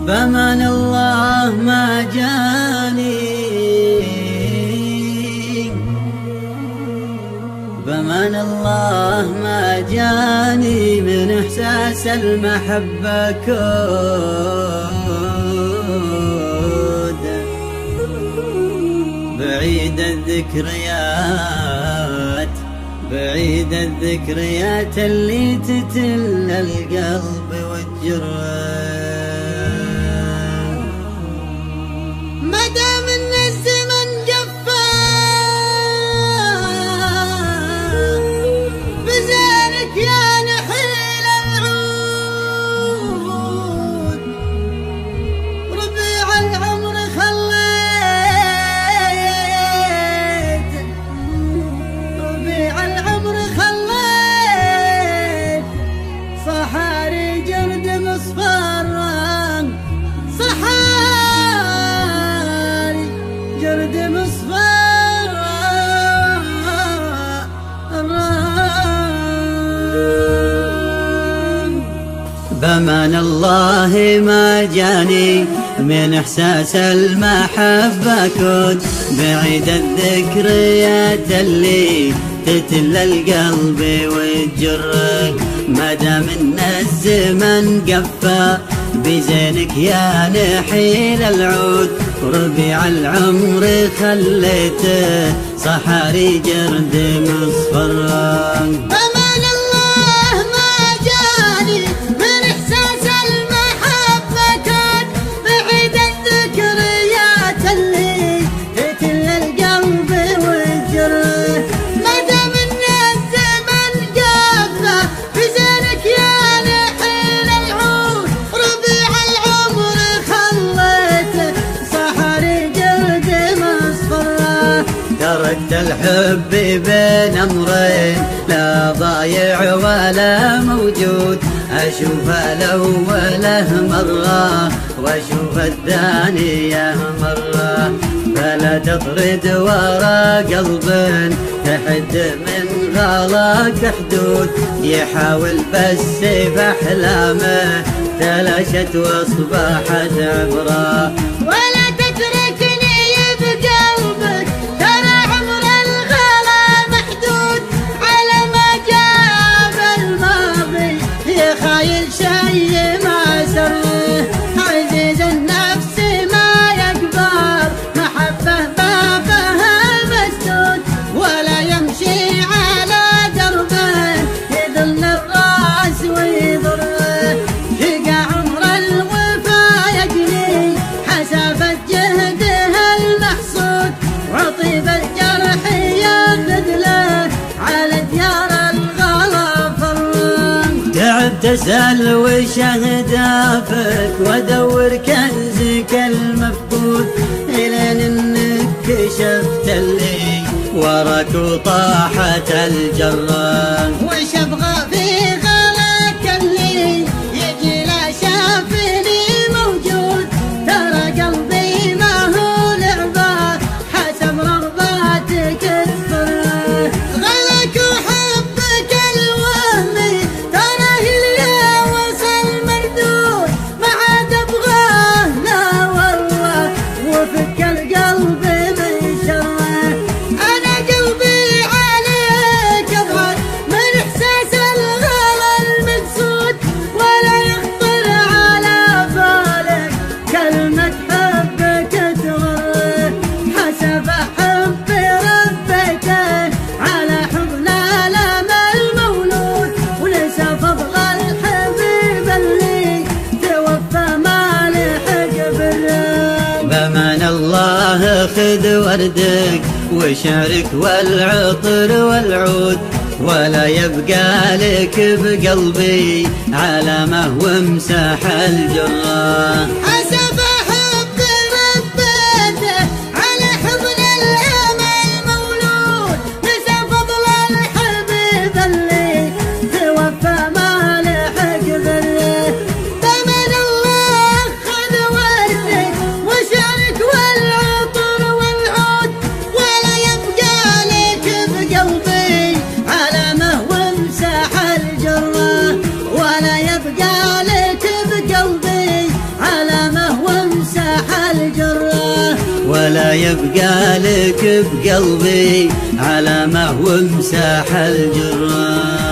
بأمان الله ما جاني، بأمان الله ما جاني من إحساس المحبة كود بعيد الذكريات، بعيد الذكريات اللي تتل القلب والجرح. مدام ان الزمن جفا بزينك يا نحيل العود، ربيع العمر خليت، ربيع العمر خليت صحاري جرد مصفرا، صحاري جرد مصفرا. بأمان الله ما جاني من إحساس المحبة كود بعيد الذكريات اللي تتل القلب والجرح. مادام ان الزمن قفا بزينك يا نحيل العود، ربيع العمر خليته صحاري جرد مصفرا. تركت الحب بين أمرين، لا ضايع ولا موجود، أشوف الأوله مرة وأشوف الثانية مرة. فلا تطرد ورا قلب تحد من غلاك حدود، يحاول بس بأحلامه تلاشت وأصبحت عبرة. عزيز النفس ما يكبر، محبه بابها مسدود، ولا يمشي على دربه يذل الراس ويضره. شقى عمر الوفا يجني حسب جهده المحصود، وطيب الجرح ياخذ له على ديار الغلا فرون. تعبت اسأل وش اهدافك وادور كنزك المفقود، الين انك كشفت اللي وراك وطاحت الجرة. وش ابغى في غلاك اللي يجي لا شافني موجود، ترى قلبي ما هو لعبه حسب رغباتك تفرح. غلاك وحبك الوهمي ترى اللي وصل مردود، ما عاد ابغاه لا والله وفك القلب من شره. انا قلبي عليك ابغى من احساس الغلا المقصود، ولا يخطر على بالك كلمة حبك تغره. حسب حب ربك على حضن الام المولود، وليس فضل الحبيب اللي توفى ما لحق بالرب. بأمان الله خذ وردك وشعرك والعطر والعود، ولا يبقى لك بقلبي علامة وامسح الجرة. حسب حب ربته على حضن الام المولود، ليس فضل الحبيب اللي توفى ما لحق بالرب. بأمان الله خذ وردك وشعرك والعطر والعود، ولا يبقى لك بقلبي علامة وامسح الجرة، ولا يبقى لك بقلبي علامة ولا يبقى لك بقلبي علامة وامساح الجراح.